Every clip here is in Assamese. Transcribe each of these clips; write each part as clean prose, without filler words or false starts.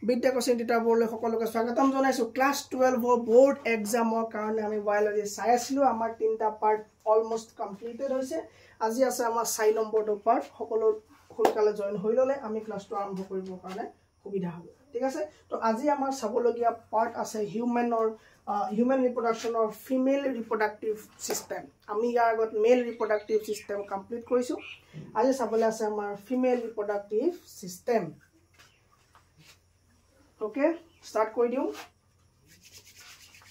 বিদ্যা কোচিং টিউটৰ বোৰলৈ সকলোকে স্বাগতম জনাইছো ক্লাস 12 বোৰ্ড এক্সামৰ কাৰণে আমি বায়োলজি চাই আছিলো আমাৰ তিনটা পাৰ্ট অলমোস্ট কমপ্লিটেড হৈছে আজি আছে আমাৰ 4 নম্বৰটো পাৰ্ট সকলো খুলকালে জয়েন হৈ ললে আমি ক্লাসটো আৰম্ভ কৰিবৰ কাৰণে সুবিধা হ'ব ঠিক আছে তো আজি আমাৰ চাবলগীয়া পাৰ্ট আছে হিউম্যান ৰিপ্ৰডাকচনৰ ফিমেল ৰিপ্ৰডাক্টিভ সিস্টেম আমি ইয়াৰ আগত মেল ৰিপ্ৰডাক্টিভ সিস্টেম কমপ্লিট কৰিছো আজি চাবলৈ আছে আমাৰ female reproductive system Okay, start koi diu.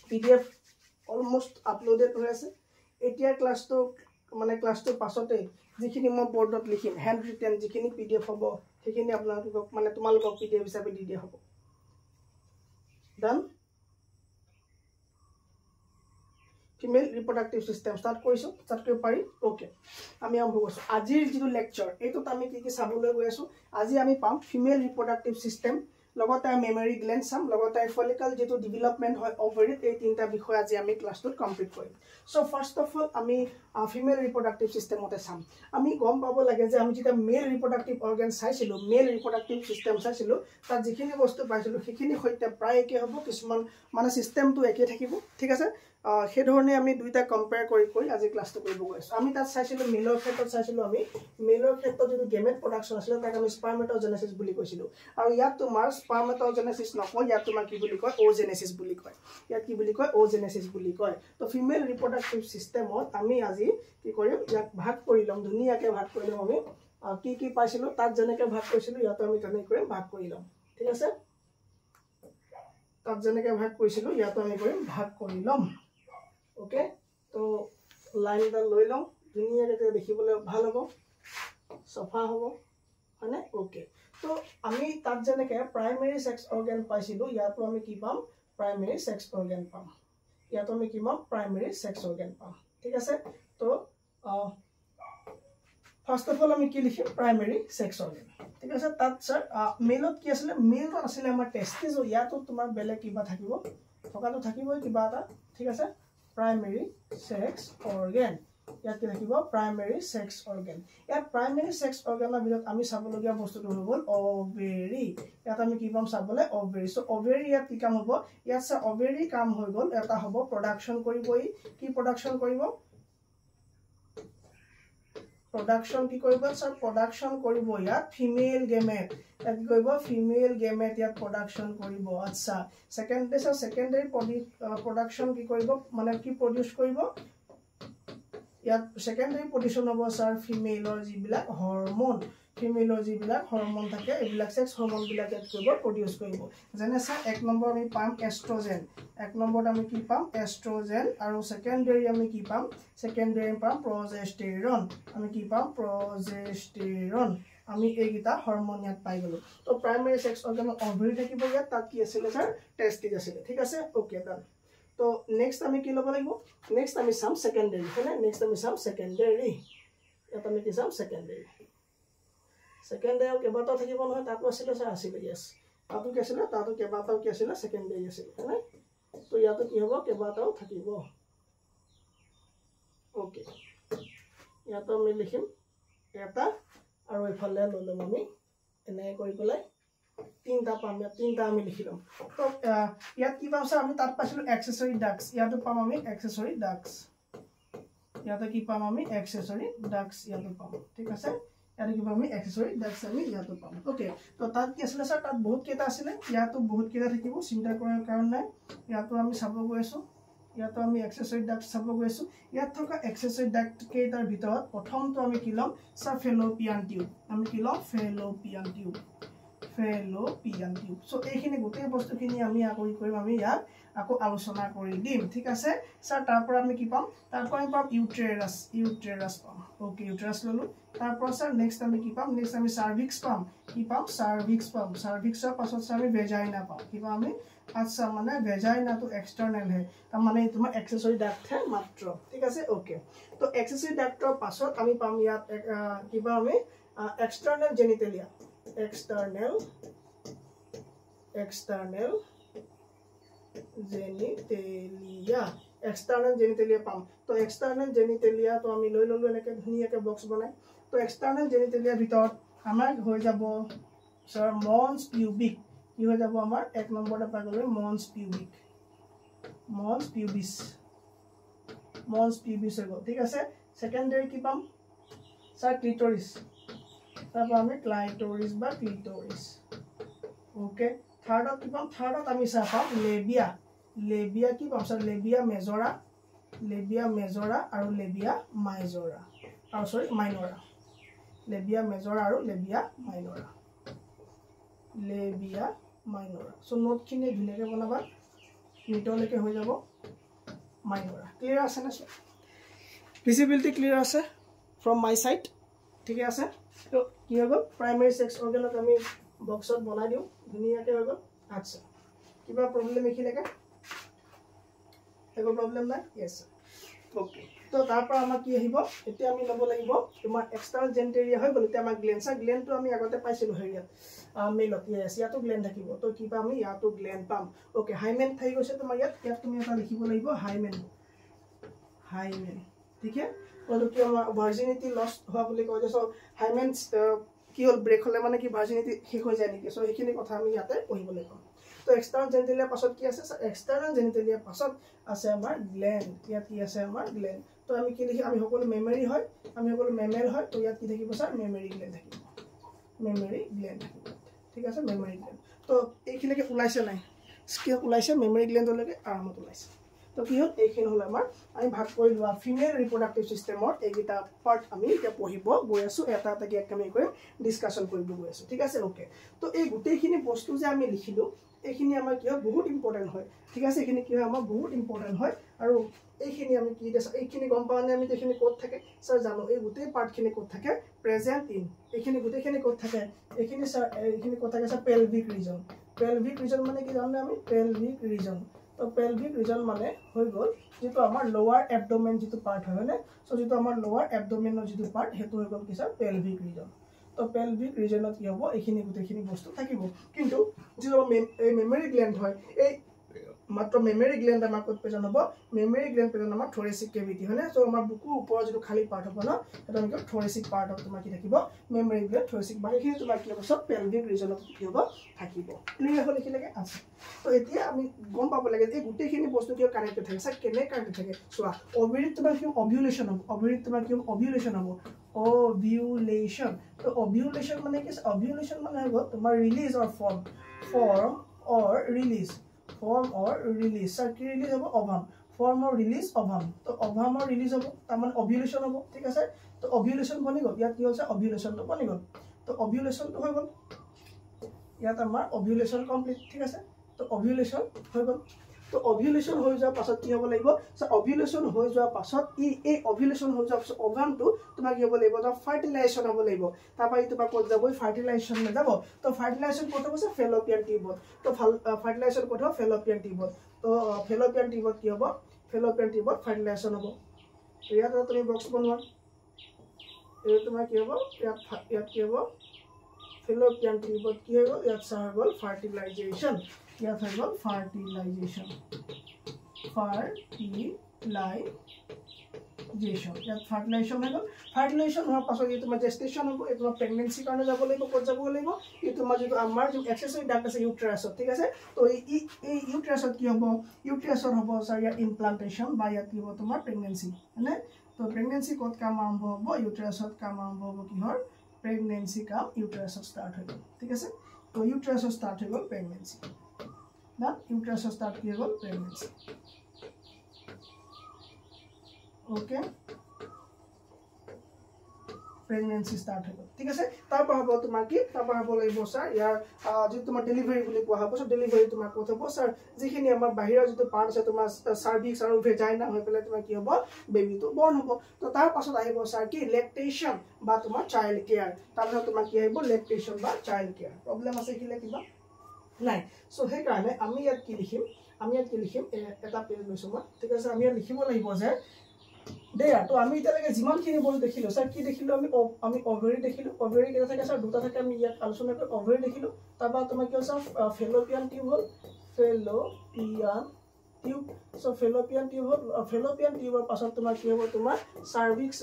PDF almost uploaded hoye ase. Etia class to pasote jikhini mo board dot likhim handwritten jikhini PDF hobo hekhini apnalok mane tumalok PDF hisabe di dia hobo. Done. Female reproductive system start koiso start kori pari okay ami arambo koiso ajir jitu lecture eto ami ki saboloi goi asu aji ami pam female reproductive system লগতে মেমৰি গ্ল্যান্ড সাম লগতে ফলিকল যেটো ডেভেলপমেন্ট হয় ওভাৰিত এই তিনটা বিষয় আজি আমি ক্লাসটোত কমপ্লিট কৰিম সো ফাৰ্স্ট অফ অল আমি ফিমেল ৰিপ্ৰডাক্টিভ সিস্টেমতে সাম আমি গম পাব লাগে যে আমি যেটা মেল ৰিপ্ৰডাক্টিভ অৰ্গান চাইছিলো মেল ৰিপ্ৰডাক্টিভ সিস্টেম চাইছিলো তাত যিখিনি বস্তু পাইছিলো সেইখিনি সৈতে প্ৰায় একে হ'ব কিছুমান মানে সিস্টেমটো একে থাকিব ঠিক আছে সেই ধৰণে আমি দুইটা কম্পেয়াৰ কৰি আজি ক্লাসটো কৰিব গৈছো আমি তাত চাইছিলো মেলৰ ক্ষেত্ৰত চাইছিলো আমি মেলৰ ক্ষেত্ৰত যেটো গেমেট প্ৰডাকচন আছিল তাক আমি স্পাৰ্মেটোজেনেসিস বুলি কৈছিলো আৰু ইয়াত তোমাৰ স্পাৰ্মেটোজেনেসিস নকয় ইয়াত তোমাৰ কি বুলি কয় ওজেনেসিস বুলি কয় ইয়াত কি বুলি কয় ওজেনেসিস বুলি কয় তো ফিমেল ৰিপ্ৰডাক্টিভ সিস্টেমত আমি আজি কি কৰিম ইয়াক ভাগ কৰি লম ধুনিয়াকে ভাগ কৰি লম আমি কি পাইছিলো তাত জনেকে ভাগ কৰিছিলো ইয়াত আমি তেনে কৰিম ভাগ কৰি লম ঠিক আছে তাত জনেকে ভাগ কৰিছিলো ইয়াত আমি কৰিম ভাগ কৰি লম ओके तो लाइन दा লৈ লম দুনিয়া কে দেখিবলৈ ভাল হ'ব সফা হ'ব মানে ओके তো আমি তাত জনেকে প্ৰাইমাৰী সেক্স অৰ্গান পাইছিলো ইয়াতো আমি কি পাম প্ৰাইমাৰী সেক্স অৰ্গান পাম ইয়াতো আমি কি পাম প্ৰাইমাৰী সেক্স অৰ্গান পাম ঠিক আছে তো ফাৰ্স্ট অফ অল আমি কি লিখিম প্ৰাইমাৰী সেক্স অৰ্গান ঠিক আছে তাত স্যাৰ মেলত কি আছিল মেলত আছিল আমাৰ টেস্টিস ইয়াতো তোমাৰ বেলে কিবা থাকিব থকাটো থাকিবই কিবা এটা ঠিক আছে primary sex organ ইয়াতে থাকিব primary sex organ ইয়াত primary sex organ ৰ ভিতৰত আমি চাবলগীয়া বস্তুটো হ'ল ovary ইয়াত আমি কি পাম চাবলে ovary সো ovary ইয়াত কি কাম হ'ব ইয়াত সা ovary কাম হৈ গল এটা হ'ব প্ৰডাকচন কৰিবই কি প্ৰডাকচন কৰিব production কি কৰিব স্যাৰ production কৰিব ইয়াত female gamete ইয়াত কি কৰিব female gamete ইয়াত production কৰিব আচ্ছা secondary production কি কৰিব মানে কি produce কৰিব ইয়াত secondary production হ'ব স্যাৰ female ৰ যিবিলাক হৰমন female ৰ যিবিলাক হৰমন থাকে এইবিলাক সেক্স হৰমন বিলাক ইয়াত কৰিব produce কৰিব যেনে স্যাৰ এক নম্বৰ আমি পাম এষ্ট্ৰোজেন এক নম্বৰত আমি কি পাম এষ্ট্ৰোজেন আৰু সেকেন্ডাৰী আমি কি পাম সেকেন্ডাৰী পাম প্ৰজেষ্টেৰন আমি কি পাম প্ৰজেষ্টেৰন আমি এইগিটা হৰমন ইয়াত পাই গলো তো প্ৰাইমাৰী সেক্স অৰ্গান ওভাৰি থাকিব ইয়াত তাত কি আছিল স্যাৰ টেস্টিস আছিল ঠিক আছে ওকে ডান তো নেক্সট আমি কি লব লাগিব নেক্সট আমি সাম সেকেন্ডাৰী হলে নেক্সট আমি সাম সেকেন্ডাৰী ইয়াত আমি কি সাম সেকেন্ডাৰী সেকেন্ডাৰী কেবাটাও থাকিব নহয় তাতো আছিল স্যাৰ আছিল ইয়েস তাতো কি আছিল তাতো কেবাটাও কি আছিল সেকেন্ডাৰী আছিল হয়নে তো ইয়াতো কি হ'ব কেবাটাও থাকিব ওকে ইয়াতো আমি লিখিম এটা আৰু এফালে ললম আমি এনে কৰি পেলাই তিনটা পাম তিনটা আমি লিখিলম তো ইয়াত কি পাম স্যাৰ আমি তাত পাইছিলো এক্সেসৰি ডাক্স ইয়াতো পাম আমি এক্সেসৰি ডাক্স ইয়াতো কি পাম আমি এক্সেসৰি ডাক্স ইয়াতো পাম ঠিক আছে ইয়াতো কি পাম আমি এক্সেসৰি ডাক্স আমি ইয়াতো পাম ওকে তো তাত কি আছিল স্যাৰ তাত বহুত কেটা আছিল ইয়াতো বহুত কেটা থাকিব চিন্তা কৰাৰ কাৰণ নাই ইয়াতো আমি চাব গৈছো ইয়াতো আমি এক্সেসৰি ডাক্ট চাব গৈছো ইয়াত থকা এক্সেসৰি ডাক্ট কেটাৰ ভিতৰত প্ৰথমটো আমি কি লম স্যাৰ ফেলোপিয়ান টিউব আমি কি লম ফেলোপিয়ান টিউব সো এইখিনি গোটেই বস্তুখিনি আমি আকৌ কৰিম আমি ইয়াত আকৌ আলোচনা কৰি দিম ঠিক আছে স্যাৰ তাৰ পৰা আমি কি পাম তাৰ পৰা আমি পাম ইউটেৰাস পাম ওকে ইউটেৰাস ললো তাৰ পৰা স্যাৰ নেক্সট আমি কি পাম নেক্সট আমি সাৰ্ভিক্স পাম কি পাম সাৰ্ভিক্সৰ পাছত স্যাৰ আমি ভেজাইনা পাম কি পাম আমি আচ্ছা মানে ভেজাইনা তো এক্সটাৰ্নাল হে তাৰ মানে তোমাৰ এক্সেসৰি ডাক্ট হে মাত্ৰ ঠিক আছে ওকে তো এক্সেসৰি ডাক্টৰ পাছত আমি পাম ইয়াত কিবা আমি এক্সটাৰ্নাল জেনিটেলিয়া external genitalia পাম তো external genitalia তো আমি লৈ ললো এনেকে ধুনিয়াকে বক্স বনাই তো external genitalia ভিতৰত আমাৰ হৈ যাব স্যাৰ মons pubic কি হৈ যাব আমাৰ এক নম্বৰতে পাই গ'লো মন্স পিউবিক মন্স পিউবিস হৈ গ'ল ঠিক আছে সেকেন্ডাৰী কি পাম স্যাৰ ক্লিটৰিস তাৰপৰ আমি ক্লাইটৰিস বা ক্লিটৰিস ওকে থাৰ্ডত কি পাম থাৰ্ডত আমি স্যাৰ পাম লেবিয়া কি পাম স্যাৰ লেবিয়া মেজৰা আৰু লেবিয়া মাইজৰা আৰু সৰি মাইনৰা লেবিয়া মেজৰা আৰু লেবিয়া মাইনৰা সো নোট খিনি ধুনিয়াকে বনাবা নিটলৈকে হৈ যাব মাইনৰা ক্লিয়াৰ আছে না ভিজিবিলিটি ক্লিয়াৰ আছে ফ্ৰম মাই সাইড ঠিক আছে তো কি হৈ গ'ল প্ৰাইমাৰী সেক্স অৰ্গানক আমি বক্সত বনাই দিও ধুনিয়াকে হৈ গ'ল আচ্ছা কিবা প্ৰবলেম এখিলেকে একো প্ৰবলেম নাই ইয়েস ওকে তো তাৰ পৰা আমাৰ কি আহিব এতিয়া আমি লব লাগিব তোমাৰ এক্সটাৰ্নাল জেনিটেৰিয়া হৈ গ'ল এতিয়া আমাৰ গ্লেনটো আমি আগতে পাইছিলো হেৰিয়াত মেলত ইয়েস ইয়াতো গ্লেন থাকিব তো কি পাম আমি ইয়াতো গ্লেন পাম ওকে হাইমেন থাকি গৈছে তোমাৰ ইয়াত তুমি এটা লিখিব লাগিব হাইমেন ঠিক আছে তো কি ভাৰ্জিনিটি লস হোৱা বুলি কয় যে সো হাইমেন কি হল ব্ৰেক হলে মানে কি ভাৰ্জিনিটি শেষ হৈ যায় নেকি সো এইখিনি কথা আমি ইয়াতে পঢ়িব লাগিব তো এক্সটাৰ্নাল জেনিটেৰিয়া পাছত কি আছে এক্সটাৰ্নাল জেনিটেৰিয়া পাছত আছে আমাৰ গ্লেন ইয়াত কি আছে আমাৰ গ্লেন তো আমি কি লিখি আমি সকলো মেমৰি হয় আমি সকলো মেমেল হয় তো ইয়াত কি থাকিব স্যাৰ মেমৰি গ্লেন থাকিব ঠিক আছে মেমৰি গ্লেন তো এইখিনিকে ওলাইছে নাই স্কিল ওলাইছে মেমৰি গ্লেনলৈকে আৰামত ওলাইছে তো কি হল এইখিনি হল আমাৰ আমি ভাগ কৰি লোৱা ফিমেল ৰিপ্ৰডাক্টিভ সিস্টেমৰ এইগিটা পাৰ্ট আমি এতিয়া পঢ়িব গৈ আছো এটা এটা কি আমি কৰি ডিসকাশন কৰিব গৈ আছো ঠিক আছে ওকে তো এই গোটেইখিনি বস্তু যে আমি লিখিলো এইখিনি আমাৰ কি হয় বহুত ইম্পৰ্টেন্ট হয় ঠিক আছে এইখিনি কি হয় আমাৰ বহুত ইম্পৰ্টেন্ট হয় আৰু এইখিনি আমি কি দিছ এইখিনি গম পাওনে আমি এইখিনি কোড থাকে স্যার জানো এই গোটেই পাৰ্টখিনি কোড থাকে প্ৰেজেন্ট ইন এইখিনি গোটেইখিনি কোড থাকে এইখিনি স্যাৰ এইখিনি কোড থাকে স্যাৰ পেলভিক ৰিজন মানে কি জানো আমি পেলভিক ৰিজন তো পেলভিক ৰিজন মানে হৈ গল যেটো আমাৰ লোৱাৰ এবডোমেন যেটো পাৰ্ট হয় না সো যেটো আমাৰ লোৱাৰ এবডোমেনৰ যেটো পাৰ্ট হেতু হৈ গল কি স্যাৰ পেলভিক ৰিজন তো পেলভিক ৰিজনত কি হ'ব এইখিনি গোটেইখিনি বস্তু থাকিব কিন্তু যেটো মেমৰি গ্ল্যান্ড হয় এই মাত্ৰ মেমৰি গ্ল্যান্ড আমাৰ ক'ত প্ৰেজেন্ট হ'ব মেমৰি গ্ল্যান্ড প্ৰেজেন্ট আমাৰ থৰেসিক কেভিটি হয় না সো আমাৰ বুকুৰ ওপৰৰ যেটো খালি পাৰ্ট হ'ব না এটা আমি থৰেসিক পাৰ্ট অফ তোমাৰ কি থাকিব মেমৰি গ্ল্যান্ড থৰেসিক বাকিখিনি তোমাৰ কি হ'ব সব পেলভিক ৰিজনত কি হ'ব থাকিব ক্লিয়াৰ হ'ল লিখিলেকে আছে তো এতিয়া আমি গম পাব লাগে যে গোটেইখিনি বস্তু কিয় কানেক্টেড থাকে স্যার কেনে কানেক্টেড থাকে সোৱা অভিৰিত তোমাৰ কি অভিউলেশন হ'ব ovulation তো ovulation মানে কি ovulation মানে হ'ব তোমাৰ release or form or release sir কি রিলিজ হ'ব ovum form or release ovum তো ovum or release হ'ব তাৰ মানে ovulation হ'ব ঠিক আছে তো ovulation বনি গল ইয়াত কি হৈছে ovulation তো বনি গল তো ovulation তো হৈ গল ইয়াত আমাৰ ovulation কমপ্লিট ঠিক আছে তো ovulation হৈ গল তো ovulation হৈ যোৱাৰ পাছত কি হ'ব লাগিব সো ovulation হৈ যোৱাৰ পাছত এই ovulation হৈ যোৱাৰ পাছত ovum টো তোমাৰ কি হ'ব লাগিব তো ফাৰ্টিলাইজেশন হ'ব লাগিব তাৰপা ই তোমাৰ ক'ত যাব ফাৰ্টিলাইজেশন নে যাব তো ফাৰ্টিলাইজেশন ক'ত হ'ব ফেলোপিয়ান টিউবত তো ফাৰ্টিলাইজেশন ক'ত হ'ব ফেলোপিয়ান টিউবত তো ফেলোপিয়ান টিউবত কি হ'ব ফেলোপিয়ান টিউবত ফাৰ্টিলাইজেশন হ'ব ইয়াত তুমি বক্স বনোৱা এই তোমাৰ কি হ'ব ইয়াত কি হ'ব ফেলোপিয়ান টিউবত কি হ'ব ইয়াত চাহ গল ফাৰ্টিলাইজেশন ইয়াত হৈ গল ফাৰ্টিলাইজেশন ইয়াত ফাৰ্টিলাইজেশন হৈ গল ফাৰ্টিলাইজেশন হোৱাৰ পাছত এই তোমাৰ জেষ্টেশন হ'ব এই তোমাৰ প্ৰেগনেন্সি কাৰণে যাব লাগিব ক'ত যাব লাগিব এই তোমাৰ যেটো আমাৰ যে এক্সেসৰি ডাক্ট আছে ইউটেৰাছত ঠিক আছে তো এই ইউটেৰাছত কি হ'ব ইউটেৰাছত হ'ব স্যাৰ ইয়াত ইমপ্লান্টেশন বা ইয়াত কি হ'ব তোমাৰ প্ৰেগনেন্সি মানে তো প্ৰেগনেন্সি ক'ত কাম আৰম্ভ হ'ব ইউটেৰাছত কাম আৰম্ভ হ'ব কিহৰ প্ৰেগনেন্সি কাম ইউটেৰাছত ষ্টাৰ্ট হৈ গল ঠিক আছে তো ইউটেৰাছত ষ্টাৰ্ট হৈ গল প্ৰেগনেন্সি না ইউটেৰাছত ষ্টাৰ্ট হৈ গল প্ৰেগনেন্সি ओके প্ৰেগনেন্সি ষ্টাৰ্ট হৈ গল ঠিক আছে তাৰ পৰা হ'ব তোমাৰ কি তাৰ পৰা হ'ব লাগিব স্যাৰ ইয়াৰ যে তোমাৰ ডেলিভাৰি বুলি কোৱা হ'ব সো ডেলিভাৰি তোমাৰ ক'ত হ'ব স্যাৰ যিখিনি আমাৰ বাহিৰৰ যেটো পাৰ্ট আছে তোমাৰ সাৰ্ভিক্স আৰু ভেজাইনা হৈ পেলাই তোমাৰ কি হ'ব বেবিটো বৰ্ন হ'ব তো তাৰ পাছত আহিব স্যাৰ কি লেক্টেশন বা তোমাৰ চাইল্ড কেয়াৰ তাৰ পাছত তোমাৰ কি আহিব লেক্টেশন বা চাইল্ড কেয়াৰ প্ৰবলেম আছে কিলে কিবা নাই সো সেই কাৰণে আমি ইয়াত কি লিখিম এটা পেজ লৈছো মই ঠিক আছে আমি ইয়াত লিখিব লাগিব যে দেয়া তো আমি ইতালৈকে যিমানখিনি বস্তু দেখিলো স্যার কি দেখিলো আমি ওভারি দেখিলো ওভারি কেটা থাকে স্যার দুটা থাকে আমি ইয়াত আলোচনা কৰি ওভাৰি দেখিলো তাৰপা তোমাৰ কি হৈছে ফেলোপিয়ান টিউব হল সো ফেলোপিয়ান টিউবৰ পাছত তোমাৰ কি হ'ব তোমাৰ সাৰ্ভিক্স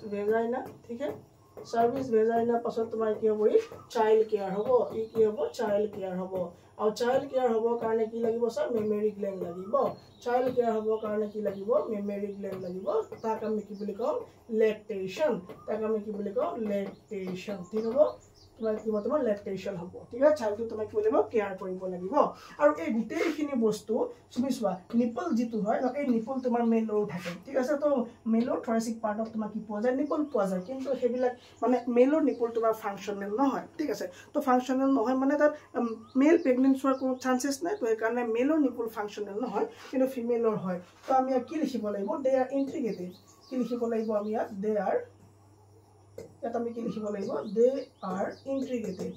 ভেজাইনা ঠিক আছে সাৰ্ভিস ভেজাইনা পাছত তোমাৰ কি হ'ব ই চাইল্ড কেয়ার হ'ব ই কি হ'ব চাইল্ড কেয়ার হ'ব আৰু চাইল্ড কেয়াৰ হ'ব কাৰণে কি লাগিব স্যাৰ মেমৰি গ্ল্যান্ড লাগিব চাইল্ড কেয়াৰ হ'ব কাৰণে কি লাগিব মেমৰি গ্ল্যান্ড লাগিব তাক আমি কি বুলি কওঁ লেকটেশন তাক আমি কি বুলি কওঁ লেকটেশন ঠিক হ'ব তোমাৰ কি তোমাৰ লেকটেশন হ'ব ঠিক আছে চাইল্ডটো তোমাৰ কি লাগিব কেয়াৰ কৰিব লাগিব আৰু এই গোটেইখিনি বস্তু তুমি চোৱা নিপল যিটো হয় এই নিপল তোমাৰ মেলৰ থাকে ঠিক আছে তো মেলৰ থৰেসিক পাৰ্টত তোমাৰ কি পোৱা যায় নিপল পোৱা যায় কিন্তু সেইবিলাক মানে মেলৰ নিপল তোমাৰ ফাংশনাল নহয় ঠিক আছে তো ফাংশনাল নহয় মানে তাত মেল প্ৰেগনেন্স হোৱাৰ কোনো চান্সেছ নাই তো সেইকাৰণে মেলৰ নিপল ফাংশনাল নহয় কিন্তু ফিমেলৰ হয় তো আমি কি লিখিব লাগিব দে আৰ ইন্টিগ্ৰেটেড কি লিখিব লাগিব আমি ইয়াত দে আৰ এটা আমি কি লিখিব লাগিব they are integrated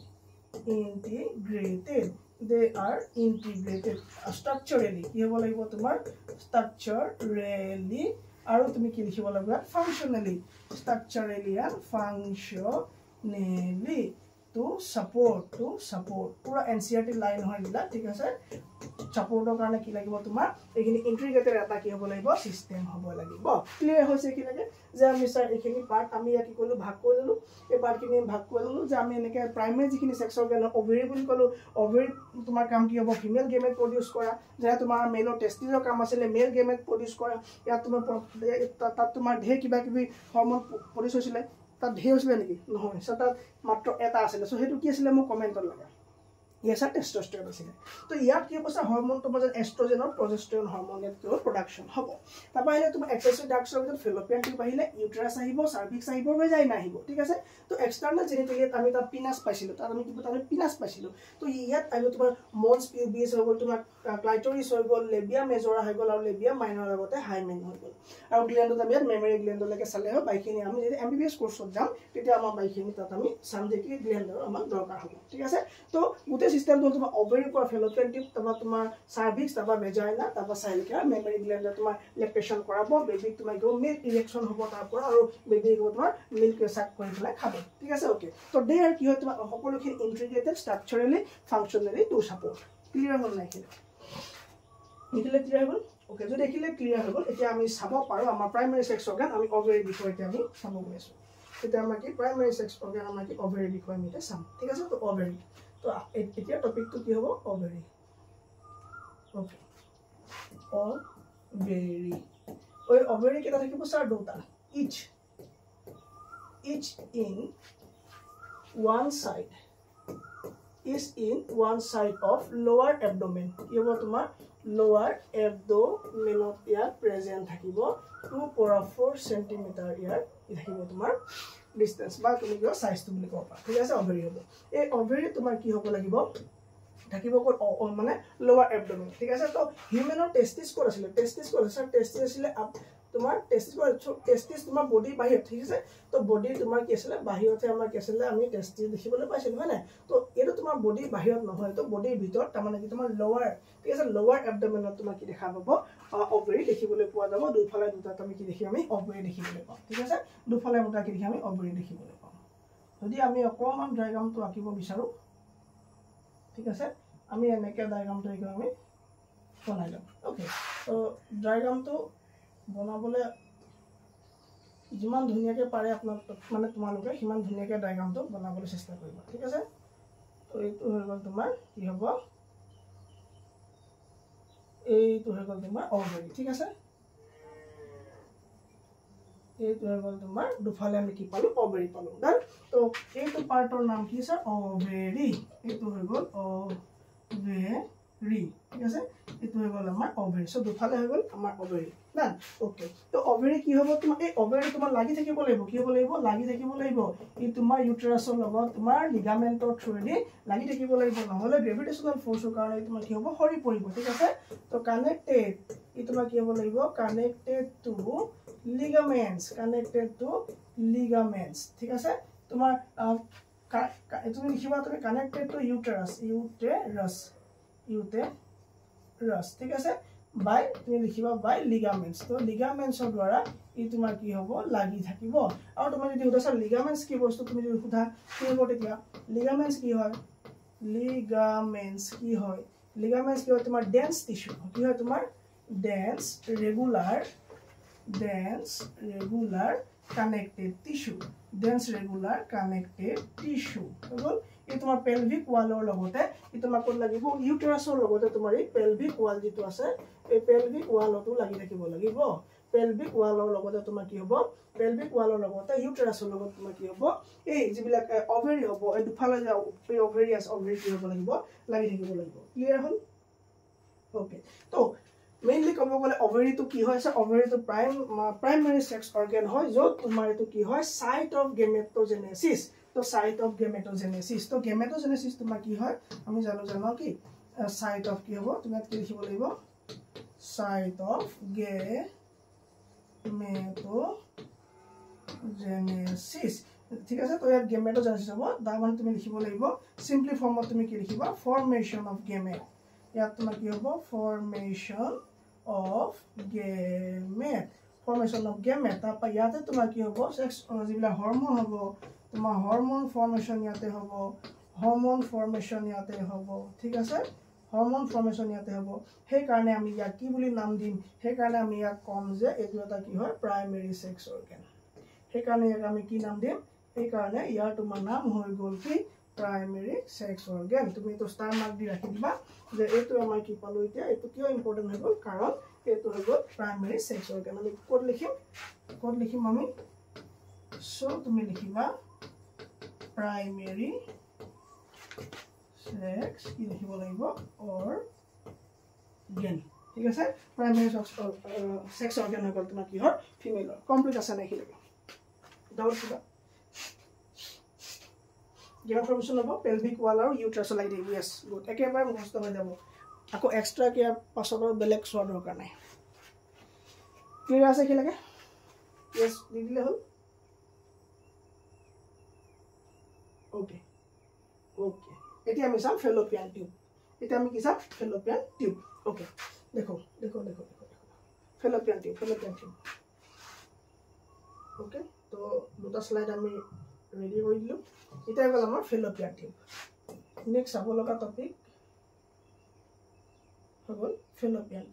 they are integrated structurally কি হ'ব লাগিব তোমাৰ structurally আৰু তুমি কি লিখিব লাগিব functionally structurally and functionally to support পুৰা NCERT লাইন হয় দিলা ঠিক আছে সাপোৰ্টৰ কাৰণে কি লাগিব তোমাৰ এইখিনি ইন্টিগ্ৰেটেড এটা কি হ'ব লাগিব সিস্টেম হ'ব লাগিব ক্লিয়াৰ হৈছে কি লাগে যে আমি স্যাৰ এইখিনি পাৰ্ট আমি কি কলো ভাগ কৰি ললো এই পাৰ্টখিনি ভাগ কৰি ললো যে আমি এনেকে প্ৰাইমাৰী যিখিনি সেক্স অৰ্গান ওভাৰি বুলি কলো ওভাৰি তোমাৰ কাম কি হ'ব ফিমেল গেমেট প্ৰডিউস কৰা যে তোমাৰ মেলৰ টেস্টিছৰ কাম আছিল মেল গেমেট প্ৰডিউস কৰা ইয়াত তোমাৰ তাত তোমাৰ ঢেৰ কিবা কিবি হৰমন প্ৰডিউস হৈছিল তাত ঢেৰ হৈছিল নেকি নহয় সো তাত মাত্ৰ এটা আছিল সো হেতু কি আছিল মোক কমেন্টত লাগা Yes, testosterone আছে তো ইয়াত কি হ'ব হৰমন তোমাৰ এস্ট্ৰোজেন আৰু প্ৰজেষ্টেৰন হৰমনৰ কি প্ৰডাকশন হ'ব তাৰ বাহিৰে তোমাৰ এক্সেসিভ ডাৰ্ক সাৰ্কুলেশন ফেলোপিয়ান টিউব আহিলে ইউটেৰাস আহিব সাৰ্ভিক্স আহিব ভেজাইনা আহিব ঠিক আছে তো এক্সটাৰ্নাল জেনিটেলিয়াত আমি তাত পিনাস পাইছিলো তাত আমি কি তাত পিনাস পাইছিলো তো ইয়াত আহিব তোমাৰ মনস পিউবিস হৈ গ'ল তোমাৰ ক্লাইটৰিস হৈ গ'ল লেবিয়া মেজৰা হৈ গ'ল আৰু লেবিয়া মাইনৰ লগতে হাইমেন হৈ গ'ল আৰু গ্ল্যান্ডত আমি মেমৰি গ্ল্যান্ডলৈকে চালে হয় বাইখিনি আমি যদি এমবিবিএস কোৰ্সত যাম তেতিয়া আমাৰ বাইখিনি তাত আমি চাম যে কি গ্ল্যান্ডৰ আমাৰ দৰকাৰ হ'ব ঠিক আছে তো গোটেই সিস্টেম তো তোমাৰ ওভাৰি পৰা ফেলোপিয়ান টিউব তবা তোমাৰ সাৰ্ভিক্স তবা ভেজাইনা তবা চাইল্ড কেয়াৰ মেমৰি গ্ল্যান্ড তোমাৰ লেকটেশন কৰাব বেবি তোমাৰ গো মিল্ক ইনজেকশন হ'ব তাৰ পৰা আৰু বেবি গো তোমাৰ মিল্ক সাক কৰি পেলাই খাব ঠিক আছে ওকে তো দে আৰু কি হয় তোমাৰ সকলোখিনি integrated structurally functionally to support clear হ'ল নাই এখিলে ক্লিয়াৰ হ'ল ওকে যদি এখিলে ক্লিয়াৰ হৈ গ'ল এতিয়া আমি চাব পাৰো আমাৰ প্ৰাইমাৰী সেক্স অৰ্গান আমি ওভাৰি বিষয় এতিয়া আমি চাব গৈ আছো এটা আমাৰ কি প্ৰাইমাৰী সেক্স অৰ্গান আমাৰ কি ওভাৰি বিষয় আমি এটা চাম ঠিক আছে তো ওভাৰি তো এতিয়া টপিকটো কি হ'ব ওভাৰি ওকে ওভাৰি ওই ওভাৰি কেটা থাকিব স্যার দুটা ইচ in one side of lower abdomen কি হ'ব তোমাৰ lower abdomen ইয়াত প্ৰেজেন্ট থাকিব 2.4 cm ইয়াত থাকিব তোমাৰ ডিসটেন্স বা তুমি কি সাইজটো বুলি ক'বা ঠিক আছে ওভাৰি হ'ব এই ওভাৰি তোমাৰ কি হ'ব লাগিব থাকিব মানে লোৱাৰ এবডোমেন ঠিক আছে তো হিউম্যানৰ টেস্টিস ক'ত আছিল টেস্টিস আছিল তোমাৰ টেস্টিস তোমাৰ বডি বাহিৰত ঠিক আছে তো বডি তোমাৰ কি আছিল বাহিৰতে আমাৰ কি আছিল আমি টেস্টিস দেখিবলৈ পাইছিলো হয় না তো এটো তোমাৰ বডি বাহিৰত নহয় তো বডিৰ ভিতৰত তাৰ মানে কি তোমাৰ লোৱাৰ ঠিক আছে লোৱাৰ এবডোমেনত তোমাৰ কি দেখা পাব ওভাৰি দেখিবলৈ পোৱা যাব দুইফালে দুটা তুমি কি দেখি আমি ওভাৰি দেখিবলৈ পাম ঠিক আছে দুইফালে দুটা কি দেখি আমি ওভাৰি দেখিবলৈ পাম যদি আমি অকমান ডায়াগ্ৰামটো আঁকিব বিচাৰো ঠিক আছে আমি এনেকে ডায়াগ্ৰামটো আমি বনাই লম ওকে তো ডায়াগ্ৰামটো বনাবলে যিমান ধুনিয়াকে পাৰে আপোনাৰ মানে তোমালোকে হিমান ধুনিয়াকে ডায়াগ্ৰামটো বনাবলৈ চেষ্টা কৰিবা ঠিক আছে তো এইটো হৈ গ'ল তোমাৰ কি হ'ব এইটো হৈ গ'ল তোমাৰ ওভাৰি ঠিক আছে এইটো হৈ গ'ল তোমাৰ দুফালে আমি কি পালো ওভাৰি পালো ডান তো এইটো পাৰ্টৰ নাম কি স্যাৰ ওভাৰি এইটো হৈ গ'ল ওভাৰি ঠিক আছে এইটো হৈ গ'ল আমাৰ ওভাৰি সো দুফালে হৈ গ'ল আমাৰ ওভাৰি ডান ওকে তো ওভাৰি কি হ'ব তোমাৰ এই ওভাৰি তোমাৰ লাগি থাকিব লাগিব কি হ'ব লাগিব লাগি থাকিব লাগিব ই তোমাৰ ইউটেৰাছৰ লগত তোমাৰ লিগামেন্টৰ থ্ৰুদি লাগি থাকিব লাগিব নহলে গ্ৰেভিটেশনাল ফোৰ্সৰ কাৰণে তোমাৰ কি হ'ব হৰি পৰিব ঠিক আছে তো কানেক্টেড ই তোমাৰ কি হ'ব লাগিব কানেক্টেড টু ligaments ঠিক আছে তোমাৰ তুমি লিখিবা তুমি কানেক্টেড টু ইউটেৰাস ঠিক আছে বাই তুমি লিখিবা বাই লিগামেন্টস তো লিগামেন্টসৰ দ্বাৰা ই তোমাৰ কি হ'ব লাগি থাকিব আৰু তুমি যদি উদাহৰণ লিগামেন্টস কি বস্তু তুমি যদি সুধা কি হ'ব তেতিয়া লিগামেন্টস কি হয় লিগামেন্টস কি হয় তোমাৰ ডেন্স টিস্যু কি হয় তোমাৰ dense regular connective tissue dense regular connective tissue হল এই তোমাৰ pelvic wall ৰ লগতে ই তোমাক কোন লাগিব uterus ৰ লগতে তোমাৰ এই pelvic wall যেটো আছে এই pelvic wall টো লাগি থাকিব লাগিব pelvic wall ৰ লগতে তোমাৰ কি হ'ব pelvic wall ৰ লগতে uterus ৰ লগতে তোমাৰ কি হ'ব এই যিবিলাক ovary হ'ব এই দুফালে যে ovary কি হ'ব লাগিব লাগি থাকিব লাগিব ক্লিয়াৰ হ'ল ওকে তো মেইনলি কব গলে ovary to কি হয় ovary to primary sex organ হয় যত তোমাৰ এটো কি হয় site of gametogenesis তো site of gametogenesis তো gametogenesis তোমাৰ কি হয় আমি জানো কি site of কি হ'ব তুমি কি লিখিব লাগিব site of gametogenesis ঠিক আছে তো ইয়াত gametogenesis হ'ব তাৰ মানে তুমি লিখিব লাগিব simply form তুমি কি লিখিবা formation of gamete ইয়াত তোমাৰ কি হ'ব formation of gamete তাৰপা ইয়াতে তোমাৰ কি হ'ব সেক্স যিবিলাক হৰমন হ'ব তোমাৰ হৰমন ফৰ্মেশন ইয়াতে হ'ব হৰমন ফৰ্মেশন ইয়াতে হ'ব ঠিক আছে হৰমন ফৰ্মেশন ইয়াতে হ'ব সেই কাৰণে আমি ইয়াক কি বুলি নাম দিম সেই কাৰণে আমি ইয়াক কম যে এটো এটা কি হয় প্ৰাইমেৰী সেক্স অৰ্গান সেই কাৰণে ইয়াক আমি কি নাম দিম সেই কাৰণে ইয়াৰ তোমাৰ নাম হৈ গ'ল কি প্ৰাইমেৰী সেক্স অৰ্গান তুমি তো ষ্টাৰ মাৰ্ক দি ৰাখি দিবা যে এটো আমাৰ কি পালো এতিয়া এটো কিয় ইম্পৰ্টেন্ট হৈ গ'ল কাৰণ এটো হৈ গ'ল প্ৰাইমেৰী সেক্স অৰ্গান আমি কোড লিখিম আমি সো তুমি লিখিবা primary sex কি লিখিব লাগিব organ ঠিক আছে primary sex organ হৈ গ'ল তোমাৰ কি হয় ফিমেল কমপ্লিট আছে নাই কি লাগে ডাউট কিবা গেম ফৰ্মেশন হ'ব pelvic wall আৰু uterus লাগি দিব yes গুড একেবাৰে মুখস্থ হৈ যাব আকৌ এক্সট্ৰা কি পাছত বেলেগ সোৱা দৰকাৰ নাই ক্লিয়াৰ আছে কি লাগে yes দি দিলে হ'ল ওকে এতিয়া আমি চাম fallopian tube এতিয়া আমি কি চাম fallopian tube ওকে দেখো fallopian tube ওকে তো দুটা স্লাইড আমি ৰেডি কৰি দিলো এতিয়া গল আমাৰ fallopian tube নেক্সট চাব লগা টপিক হ'ল fallopian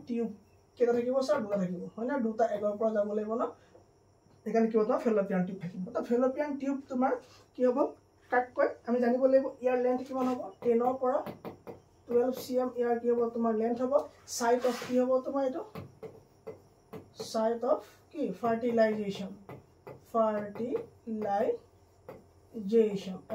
tube কেটা থাকিব স্যার দুটা থাকিব হয় না দুটা এগৰ পৰা যাব লাগিব না এখানে কি হতো fallopian tube থাকিব তো fallopian tube তোমাৰ কি হ'ব কাটকৈ আমি জানিব লাগিব ইয়াৰ লেন্থ কিমান হ'ব 10 ৰ পৰা 12 cm ইয়াৰ কি হ'ব তোমাৰ লেন্থ হ'ব সাইট অফ কি হ'ব তোমাৰ এটো সাইট অফ কি ফাৰ্টিলাইজেশন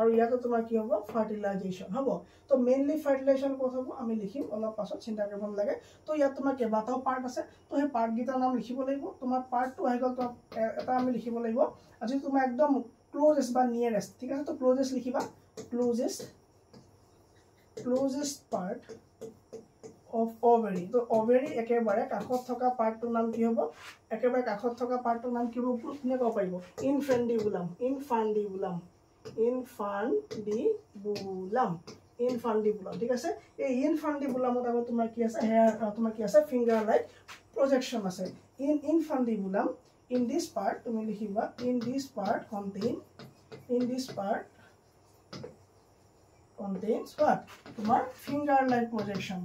আৰু ইয়াতে তোমাৰ কি হ'ব ফাৰ্টিলাইজেশন হ'ব তো মেইনলি ফাৰ্টিলাইজেশন ক'ত হ'ব আমি লিখিম অলপ পাছত চিন্তা কৰিব নালাগে তো ইয়াত তোমাৰ কেইবাটাও পাৰ্ট আছে তো সেই পাৰ্ট গিটাৰ নাম লিখিব লাগিব তোমাৰ পাৰ্টটো আহি গ'ল তো এটা আমি লিখিব লাগিব আজি তোমাৰ একদম ক্লোজেষ্ট বা নিয়াৰেষ্ট ঠিক আছে তো ক্লোজেষ্ট লিখিবা ক্লোজেষ্ট পাৰ্ট of ovary তো ovary একেবাৰে কাখত থকা পাৰ্টটোৰ নাম কি হ'ব একেবাৰে কাখত থকা পাৰ্টটোৰ নাম কি হ'ব কোনে ক'ব পাৰিব infundibulum ঠিক আছে এই infundibulumত আগত তোমাৰ কি আছে হেয়াৰ তোমাৰ কি আছে finger like projection আছে infundibulum in this part তুমি লিখিবা in this part contains what তোমার finger like projection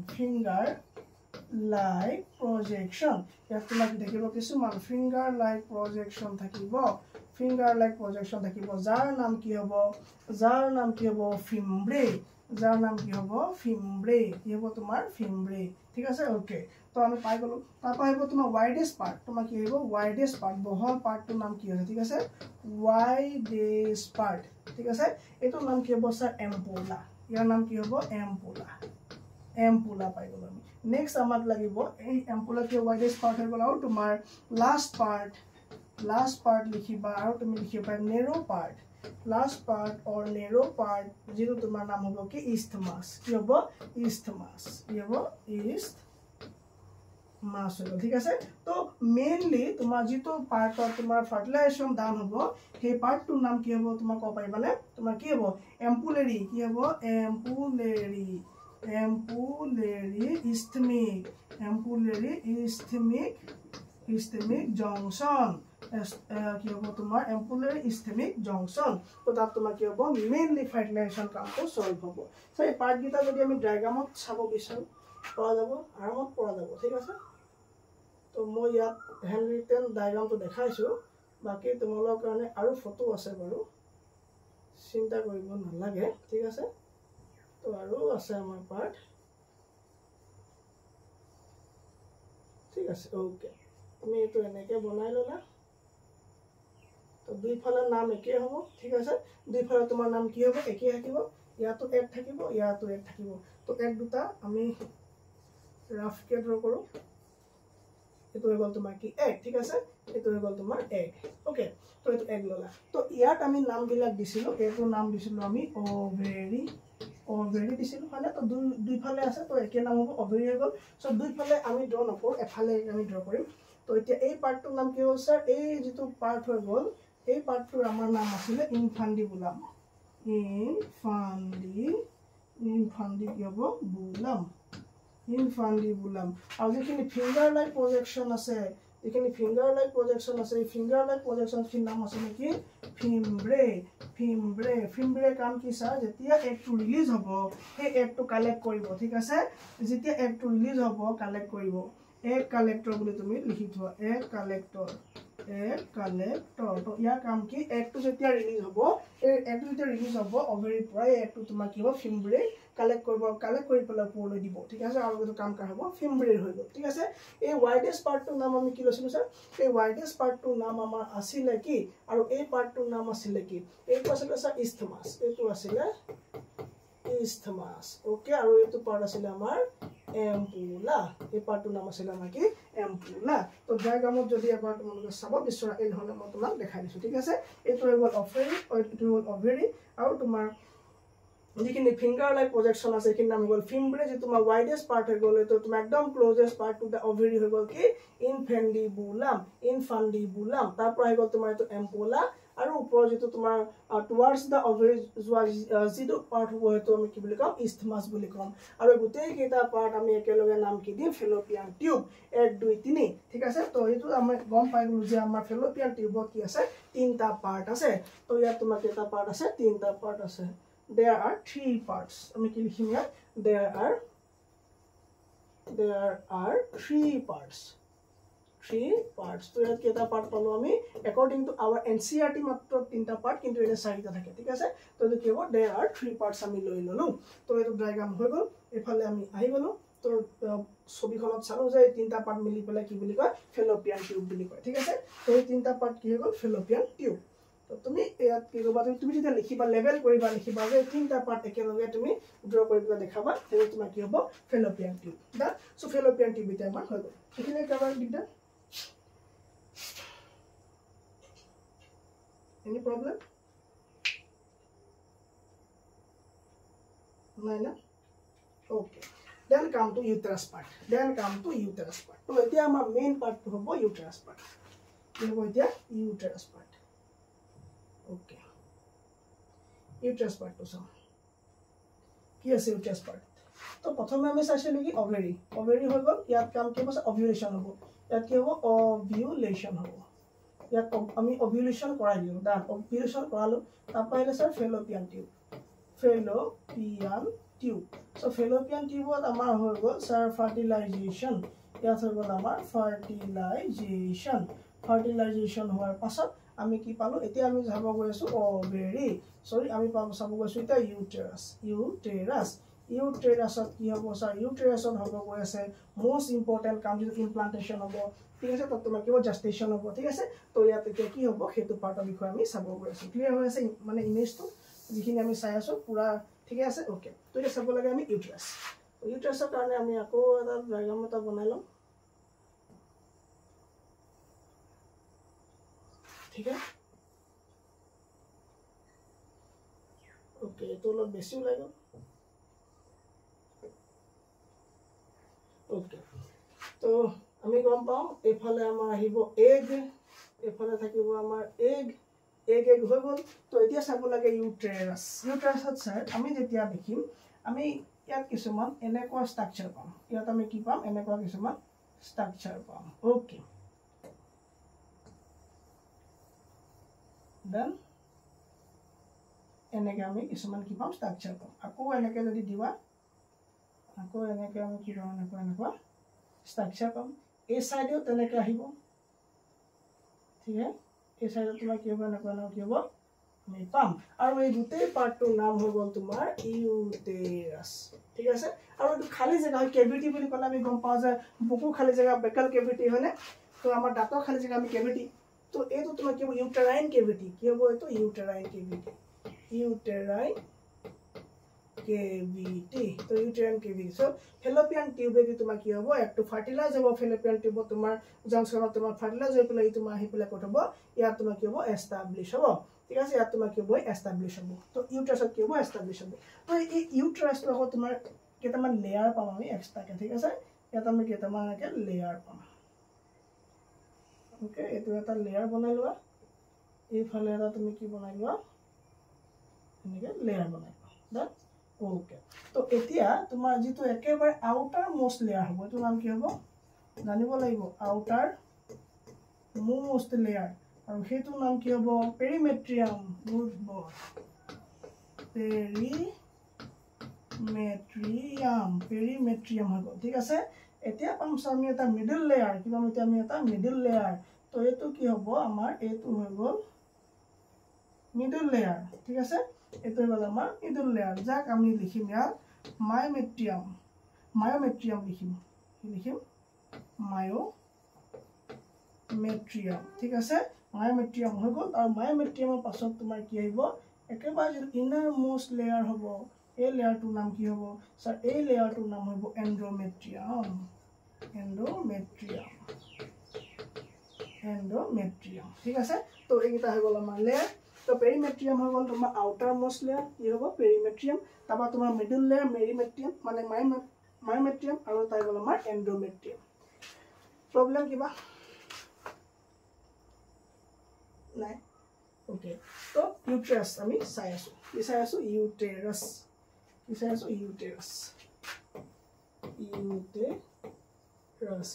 ইয়াত তোমাক দেখিব কিছুমান finger like projection থাকিব যাৰ নাম কি হ'ব fimbre কি হ'ব তোমাৰ fimbre ঠিক আছে ওকে তো আমি পাই গলো তাৰপৰ আহিব তোমাৰ widest part তোমাক কি আহিব widest part বহল পাৰ্টটোৰ নাম কি আছে ঠিক আছে widest part ঠিক আছে এটো নাম কি হ'ব স্যার ampulla ইয়াৰ নাম কি হ'ব ampulla পাই গলো আমি নেক্সট আমাক লাগিব এই ampulla কি widest part হৈ গল আৰু তোমাৰ last part লিখিবা আৰু তুমি লিখিবা narrow part last part or narrow part যেটো তোমাৰ নাম হ'ব কি isthmus কি হ'ব isthmus ঠিক আছে তো মেইনলি তোমাৰ যেটো পাৰ্টৰ তোমাৰ ফাৰ্টিলাইজেশন ডাউন হ'ব সেই পাৰ্টটোৰ নাম কি হ'ব তোমাক ক'ব পাৰিবানে তোমাৰ কি হ'ব ampullary কি হ'ব ampullary isthmic junction কি হ'ব তোমাৰ ampullary isthmic junction তো তাত তোমাৰ কি হ'ব মেইনলি ফাৰ্টিলাইজেশন কামটো সলভ হ'ব সো এই পাৰ্ট গিটা যদি আমি ডায়াগ্ৰামত চাব বিচাৰো পৰা যাব আৰামত পৰা যাব ঠিক আছে তো মই ইয়াত হ্যান্ড ৰিটেন ডায়াগ্ৰামটো দেখাইছো বাকি তোমালোকৰ কাৰণে আৰু ফটো আছে বাৰু চিন্তা কৰিব নালাগে ঠিক আছে তো আৰু আছে আমাৰ পাৰ্ট ঠিক আছে ওকে তুমি এটো এনেকে বনাই ললা তো দুই ফালে নাম একে হ'ব ঠিক আছে দুই ফালে তোমাৰ নাম কি হ'ব একে থাকিব ইয়াতো এক থাকিব ইয়াতো এক থাকিব তো এক দুটা আমি রাফ কে ড্ৰ কৰো এটো হৈ গল তোমাৰ কি এক ঠিক আছে এটো হৈ গল তোমাৰ এক ওকে তো এটো এক ললা তো ইয়াত আমি নাম বিলাক দিছিলো এটো নাম দিছিলো আমি ওভেৰি দিছিলো মানে তো দুই ফালে আছে তো একে নাম হ'ব ওভেৰি হৈ গল সো দুই ফালে আমি ড্ৰ নকৰো এফালে আমি ড্ৰ কৰিম তো এতিয়া এই পাৰ্টটোৰ নাম কি হ'ল স্যাৰ এই যেটো পাৰ্ট হৈ গল এই পাৰ্টটোৰ আমাৰ নাম আছিল ইনফান্ডিবুলাম ইনফান্ডি কি হ'ব বুলাম ইনফান্ডিবুলাম আৰু যিখিনি ফিংগাৰ লাইক প্ৰজেকশন আছে যিখিনি ফিংগাৰ লাইক প্ৰজেকশন আছে এই ফিংগাৰ লাইক প্ৰজেকশন কি নাম আছে নেকি ফিমব্ৰে কাম কি স্যাৰ যেতিয়া একটো ৰিলিজ হ'ব সেই একটো কালেক্ট কৰিব ঠিক আছে যেতিয়া একটো ৰিলিজ হ'ব কালেক্ট কৰিব এক কালেক্টৰ বুলি তুমি লিখি থোৱা এক কালেক্টৰ তো ইয়াৰ কাম কি একটো যেতিয়া ৰিলিজ হ'ব এই একটো যেতিয়া ৰিলিজ হ'ব ওভেৰি পৰা একটো তোমাৰ কি হ'ব ফিমব্ৰে কালেক্ট কৰি পেলাই ওপৰলৈ দিব ঠিক আছে আৰু এটো কাম কাৰ হ'ব ফিমব্ৰে হৈ গ'ল ঠিক আছে এই ওয়াইডেষ্ট পাৰ্টটোৰ নাম আমি কি লৈছিলো স্যাৰ এই ওয়াইডেষ্ট পাৰ্টটোৰ নাম আমাৰ আছিল কি আৰু এই পাৰ্টটোৰ নাম আছিল কি এইটো আছিল স্যাৰ ইস্থমাস এইটো আছিল ইস্থমাস ওকে আৰু এইটো পাৰ্ট আছিল আমাৰ এম্পুলা এই পাৰ্টটোৰ নাম আছিল আমাৰ কি এম্পুলা তো ডায়াগ্ৰামত যদি এবাৰ তোমালোকে চাব বিচৰা এই ধৰণে মই তোমাক দেখাই দিছো ঠিক আছে এইটো হৈ গ'ল ওভেৰি আৰু তোমাৰ যিখিনি ফিংগাৰ লাইক প্ৰজেকশন আছে এইখিনি নাম গ'ল ফিমব্ৰে যে তোমাৰ ওয়াইডেষ্ট পাৰ্ট হৈ গ'ল এইটো তোমাৰ একদম ক্লোজেষ্ট পাৰ্ট টু দা ওভেৰি হৈ গ'ল কি ইনফান্ডিবুলাম তাৰ পৰা হৈ গ'ল তোমাৰ এইটো এম্পুলা আৰু ওপৰ যেটো তোমাৰ টুৱাৰ্ডছ দা ওভেৰি যোৱা যিটো পাৰ্ট হ'ব হেতু আমি কি বুলি কম ইস্থমাস বুলি কম আৰু গোটেই কেইটা পাৰ্ট আমি একেলগে নাম কি দিম ফেলোপিয়ান টিউব 1 2 3 ঠিক আছে তো এইটো আমি গম পাই গলো যে আমাৰ ফেলোপিয়ান টিউবত কি আছে তিনটা পাৰ্ট আছে তো ইয়াত তোমাৰ কেইটা পাৰ্ট আছে তিনটা পাৰ্ট আছে there are 3 parts আমি কি লিখিম ইয়াত there are 3 parts তো ইয়াত কেইটা পার্ট পালো আমি according to our NCERT মাত্ৰ তিনটা পাৰ্ট কিন্তু এনে চাৰিটা থাকে ঠিক আছে তো এটো কি হ'ব there are 3 parts আমি লৈ ললো তো এটো ডায়াগ্ৰাম হৈ গল এফালে আমি আহি গলো তো ছবিখনত চালো যে তিনটা পার্ট মিলি পেলাই কি বুলি কয় ফেলোপিয়ান টিউব বুলি কয় ঠিক আছে তো এই তিনটা পার্ট কি হৈ গল ফেলোপিয়ান টিউব তো তুমি ইয়াত কি কৰিবা তুমি যেতিয়া লিখিবা লেবেল কৰিবা লিখিবা যে তিনটা পাৰ্ট একেলগে তুমি ড্ৰ কৰি পেলাই দেখাবা তেনে তোমাৰ কি হ'ব ফেলোপিয়ান টিউব দা সো ফেলোপিয়ান টিউব এটা আমাৰ হৈ গল এখানে কভাৰ দিগদাৰ any problem no okay then come to uterus part তো এতিয়া আমাৰ মেইন পাৰ্টটো হ'ব uterus part কি হ'ব এতিয়া uterus part okay uterus part to sam কি আছে uterus part তো প্ৰথমে আমি চাইছিলো কি ওভেৰি হৈ গল ইয়াত কাম কি হ'ব ওভুলেশন হ'ব ইয়াত কি হ'ব ওভুলেশন হ'ব ইয়াত আমি ওভুলেশন কৰাই দিও দা ওভুলেশন কৰালো তাৰপৰা আহিলে sir fallopian tube so fallopian টিউবত আমাৰ হৈ গল স্যাৰ ফাৰ্টিলাইজেশন ইয়াত হৈ গল আমাৰ ফাৰ্টিলাইজেশন হোৱাৰ পাছত আমি কি পালো এতিয়া আমি যাব গৈ আছো ওভেৰি আমি চাব গৈছো এটা ইউটেৰাসত কি হ'ব স্যাৰ ইউটেৰাসত হ'ব গৈ আছে মোস্ট ইম্পৰ্টেন্ট কাম যেটো ইমপ্লান্টেশন হ'ব ঠিক আছে তো তোমাৰ কি হ'ব জেষ্টেশন হ'ব ঠিক আছে তো ইয়াত এতিয়া কি হ'ব হেতু পাৰ্টৰ বিষয়ে আমি চাব গৈ আছো ক্লিয়াৰ হৈ আছে মানে ইমেজটো যিখিনি আমি চাই আছো পুৰা ঠিক আছে ওকে তো এটা চাব লাগে আমি ইউটেৰাসৰ কাৰণে আমি আকৌ এটা ডায়াগ্ৰাম এটা বনাই লম ঠিক আছে ওকে তো অলপ বেছি ওলাই গ'ল ওকে তো আমি গম পাওঁ এফালে আমাৰ আহিব এগ এফালে থাকিব আমাৰ এগ হৈ গ'ল তো এতিয়া চাব লাগে ইউটেৰাসত স্যাৰ আমি যেতিয়া দেখিম আমি ইয়াত কিছুমান এনেকুৱা ষ্ট্ৰাকচাৰ পাম ইয়াত আমি কি পাম এনেকুৱা কিছুমান ষ্ট্ৰাকচাৰ পাম ওকে দেন এনেকে আমি কিছুমান কি পাম ষ্ট্ৰাকচাৰ পাম আকৌ এনেকে যদি দিবা আকৌ এনেকৈ আমি কি পাম এনেকুৱা ষ্ট্ৰাকচাৰ পাম এই সাইডেও তেনেকৈ আহিব ঠিক আছে এই সাইডত তোমাৰ কি হ'ব এনেকুৱা কি হ'ব আমি পাম আৰু এই গোটেই পাৰ্টটোৰ নাম হৈ গ'ল তোমাৰ ইউটেৰাছ ঠিক আছে আৰু এইটো খালি জেগা হয় কেভিটি বুলি ক'লে আমি গম পাওঁ যে বুকু খালি জেগা বেকাল কেভিটি হয়নে তো আমাৰ দাঁতৰ খালি জেগা আমি কেভিটি তো এইটো তোমাৰ কি হ'ব ইউটেৰাইন কেভিটি কি হ'ব এইটো ইউটেৰাইন কেভিটি ইউটেৰাইন কেভিটি তো ইউটেৰাইন কেভিটি সো ফেলোপিয়ান টিউবেদি তোমাৰ কি হ'ব একটো ফাৰ্টিলাইজ হ'ব ফেলোপিয়ান টিউবত তোমাৰ জংশনত তোমাৰ ফাৰ্টিলাইজ হৈ পেলাই তোমাৰ আহি পেলাই ক'ত হ'ব ইয়াত তোমাৰ কি হ'ব এষ্টাব্লিছ হ'ব ঠিক আছে ইয়াত তোমাৰ কি হ'ব এষ্টাব্লিছ হ'ব তো ইউটেৰাছত কি হ'ব এষ্টাব্লিছ হ'ব তো এই ইউটেৰাছটো আকৌ তোমাৰ কেইটামান লেয়াৰ পাম আমি এক্সট্ৰাকে ঠিক আছে ইয়াত আমি কেইটামান এনেকৈ লেয়াৰ পাম ওকে এইটো এটা লেয়াৰ বনাই লোৱা এইফালে এটা তুমি কি বনাই লোৱা এনেকৈ লেয়াৰ বনাই লোৱা দেন ওকে তো এতিয়া তোমাৰ যেটো একেবাৰে আউটাৰ মোস্ট লেয়াৰ হ'ব এটো নাম কি হ'ব জানিব লাগিব আউটাৰ মোস্ট লেয়াৰ আৰু হেতু নাম কি হ'ব পেৰিমেট্ৰিয়াম গুড বয় পেৰিমেট্ৰিয়াম হ'ব ঠিক আছে এতিয়া পাম আমি এটা মিডল লেয়াৰ কিবা এতিয়া আমি এটা মিডল লেয়াৰ তো এটো কি হ'ব আমাৰ এটো হৈ গ'ল মিডল লেয়াৰ ঠিক আছে এটো হ'ল আমাৰ মিডল লেয়াৰ যাক আমি লিখিম ইয়াত মায়োমেট্ৰিয়াম লিখিম মায়োমেট্ৰিয়াম ঠিক আছে মায়োমেট্ৰিয়াম হৈ গ'ল আৰু মায়োমেট্ৰিয়ামৰ পাছত তোমাৰ কি আহিব একেবাৰে যে ইনাৰ মোস্ট লেয়াৰ হ'ব এই লেয়াৰটোৰ নাম কি হ'ব স্যাৰ এই লেয়াৰটোৰ নাম হ'ব এন্ডোমেট্ৰিয়াম ঠিক আছে তো এইটা হৈ গ'ল আমাৰ লেয়াৰ তো পেৰিমেট্ৰিয়াম হৈ গ'ল তোমাৰ আউটাৰ মোস্ট লেয়াৰ কি হ'ব পেৰিমেট্ৰিয়াম তাৰপৰা তোমাৰ মিডল লেয়াৰ মেৰিমেট্ৰিয়াম মানে মায়োমেট্ৰিয়াম আৰু তাই গ'ল আমাৰ এন্ডোমেট্ৰিয়াম প্ৰবলেম কিবা নাই ওকে তো ইউটেৰাছ আমি চাই আছো ইউটেৰাছ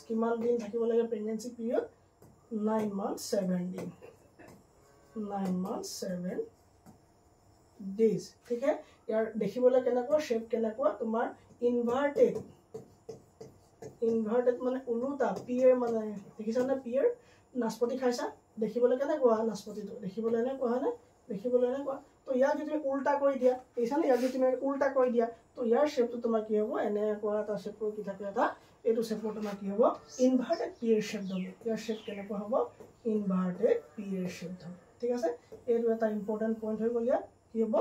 কিমান দিন থাকিব লাগে প্ৰেগনেন্সি পিৰিয়ড 9 months 7 দিন 9 months 7 days ঠিক আছে ইয়াৰ দেখিবলৈ কেনেকুৱা শেপ কেনেকুৱা তোমাৰ ইনভাৰ্টেড মানে উলুটা পিয়াৰ মানে দেখিছানে পিয়াৰ নাচপতি খাইছা দেখিবলৈ কেনেকুৱা নাচপতিটো দেখিবলৈ এনেকুৱা হয়নে দেখিবলৈ এনেকুৱা তো ইয়াক যদি তুমি উল্টা কৰি দিয়া দেখিছানে ইয়াক যদি তুমি উল্টা কৰি দিয়া তো ইয়াৰ শেপটো তোমাৰ কি হ'ব এনেকুৱা এটা শেপৰ কি থাকে এটা এইটো শেপৰ তোমাৰ কি হ'ব ইনভাৰ্টেড পিয়াৰ শেপ হ'ব ইয়াৰ শেপ কেনেকুৱা হ'ব ইনভাৰ্টেড পিয়াৰ শেপ হ'ব ঠিক আছে এইটো এটা ইম্পৰ্টেন্ট পইণ্ট হৈ গ'ল ইয়াত কি হ'ব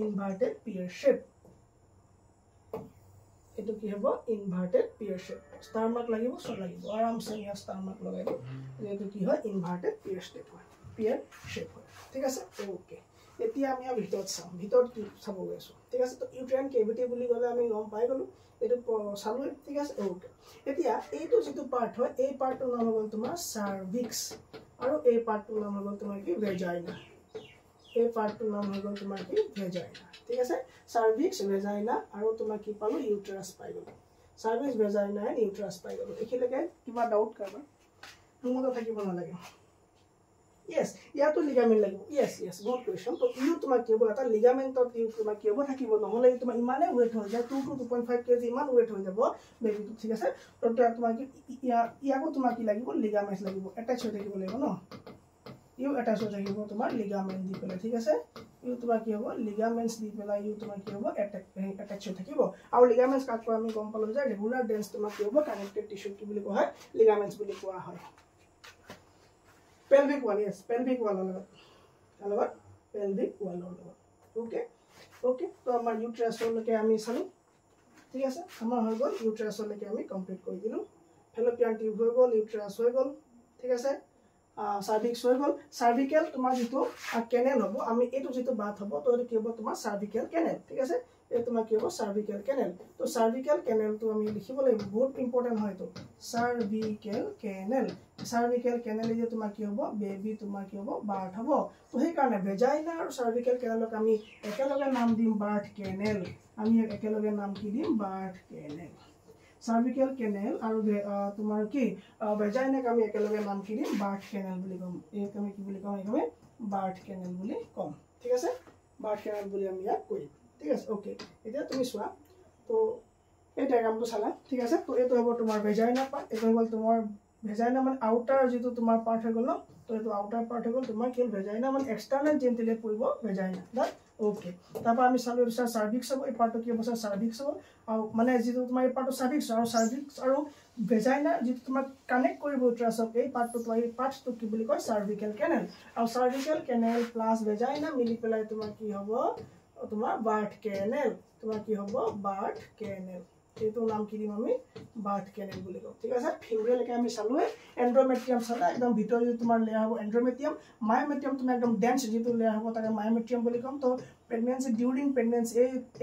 ইনভাৰ্টেড পিয়াৰ শেপ এটো কি হ'ব inverted Pyar shape star mark লাগিব সব লাগিব আৰামছে ইয়াত ষ্টাৰ মাৰ্ক লগাই দিও এটো কি হয় ইনভাৰ্টেড পিয়াৰ শেপ হয় ঠিক আছে ওকে এতিয়া আমি ভিতৰত চাম ভিতৰত কি চাব গৈছো ঠিক আছে তো ইউটেৰাইন কেভিটি বুলি গলে আমি গম পাই গলো এটো চালো ঠিক আছে ওকে এতিয়া এইটো যেটো পাৰ্ট হয় এই পাৰ্টৰ নাম হ'ল তোমাৰ সাৰ্ভিক্স আৰু এই পাৰ্টৰ নাম হ'ল তোমাৰ কি ভেজাইনা এই পাৰ্টৰ নাম হ'ল তোমাৰ কি ভেজাইনা ঠিক আছে সাৰ্ভিক্স ভেজাইনা আৰু তোমাৰ কি পালো ইউটেৰাছ পাই গলো সাৰ্ভিক্স ভেজাইনা এন্ড ইউটেৰাছ পাই গলো এখিলৈকে কিবা ডাউট কৰবা তোমাক থাকিব নালাগে Yes, ইয়াতো লিগামেন্ট লাগিব yes good question তো ইউ তোমাক কি হ'ব এটা লিগামেন্টত ইউ তোমাক কি হ'ব থাকিব নহলে তোমাৰ ইমানে ওয়েট হৈ যায় 2 to 2.5 kg ইমান ওয়েট হৈ যাব বেবিটো ঠিক আছে তো তোমাক ইয়াকো তোমাক কি লাগিব লিগামেন্ট লাগিব এটাচ হৈ থাকিব লাগিব ন ইউ এটাচ হৈ থাকিব তোমাৰ লিগামেন্ট দি পেলাই ঠিক আছে ইউ তোমাক কি হ'ব লিগামেন্টস দি পেলাই ইউ তোমাক কি হ'ব এটাচ হৈ থাকিব আৰু লিগামেন্টস কাক আমি গম পালো যে ৰেগুলাৰ ডেন্স তোমাক কি হ'ব কানেক্টেড টিস্যু কি বুলি কোৱা হয় লিগামেন্টস বুলি কোৱা হয় pelvic wall yes pelvic wall alright pelvic wall okay তো আমাৰ ইউটেৰাছ লকে আমি চালো ঠিক আছে আমাৰ হৈ গল ইউটেৰাছ লকে আমি কমপ্লিট কৰি দিলো ফেলোপিয়ান টিউব হৈ গল ইউটেৰাছ হৈ গল ঠিক আছে সাৰ্ভিক্স হৈ গল সাৰ্ভিকেল তোমাৰ যেটো কেনেল হ'ব আমি এটো যেটো বাত হ'ব তো এটো কি হ'ব তোমাৰ সাৰ্ভিকেল কেনেল ঠিক আছে এই তোমাৰ কি হ'ব সাৰ্ভিকেল কেনেল তো সাৰ্ভিকেল কেনেলটো আমি লিখিব লাগিব বহুত ইম্পৰ্টেন্ট হয় তো সাৰ্ভিকেল কেনেল যে তোমাৰ কি হ'ব বেবি তোমাৰ কি হ'ব বাৰ্থ হ'ব তো সেই কাৰণে ভেজাইনা আৰু সাৰ্ভিকেল কেনেলক আমি একেলগে নাম দিম বাৰ্থ কেনেল আমি একেলগে নাম কি দিম বাৰ্থ কেনেল সাৰ্ভিকেল কেনেল আৰু তোমাৰ কি ভেজাইনাক আমি একেলগে নাম কি দিম বাৰ্থ কেনেল বুলি কম এই আমি কি বুলি কম একেলগে বাৰ্থ কেনেল বুলি কম ঠিক আছে বাৰ্থ কেনেল বুলি আমি ইয়াক কৰিম ঠিক আছে ওকে এতিয়া তুমি চোৱা তো এই ডায়াগ্ৰামটো চালা ঠিক আছে তো এইটো হ'ব তোমাৰ ভেজাইনা পাৰ্ট এইটো হ'ল তোমাৰ ভেজাইনা মানে আউটাৰ যেটো তোমাৰ পাৰ্ট হৈ গ'ল ন তো এইটো আউটাৰ পাৰ্ট হৈ গ'ল তোমাৰ কি ভেজাইনা মানে এক্সটাৰ্নেল জেনিটেলিয়া পৰিব ভেজাইনা দাট ওকে তাৰপৰা আমি চালো এটা সাৰ্ভিক্স হ'ব এই পাৰ্টটো কি হ'ব সাৰ্ভিক্স হ'ব আৰু মানে যেটো তোমাৰ এই পাৰ্টটো সাৰ্ভিক্স আৰু ভেজাইনা যেটো তোমাৰ কানেক্ট কৰিব উট্ৰাছক এই পাৰ্টটো তোমাৰ এই পাৰ্টটো কি বুলি কয় সাৰ্ভিকেল কেনেল আৰু সাৰ্ভিকেল কেনেল প্লাস ভেজাইনা মিলি পেলাই তোমাৰ কি হ'ব তোমাৰ বাৰ্থ কেনেল তোমাৰ কি হ'ব বাৰ্থ কেনেল এইটো নাম কি দিম আমি বাৰ্থ কেনেল বুলি কওঁ ঠিক আছে ফিমেলকে আমি চালোৱে এন্ড্ৰোমেট্ৰিয়াম চালা একদম ভিতৰ যে তোমাৰ লেয়াৰ হ'ব এন্ড্ৰোমেট্ৰিয়াম মায়োমেট্ৰিয়াম তুমি একদম ডেন্স যেটো লেয়াৰ হ'ব তাকে মায়োমেট্ৰিয়াম বুলি কম তো প্ৰেগনেন্সি ডিউৰিং প্ৰেগনেন্সি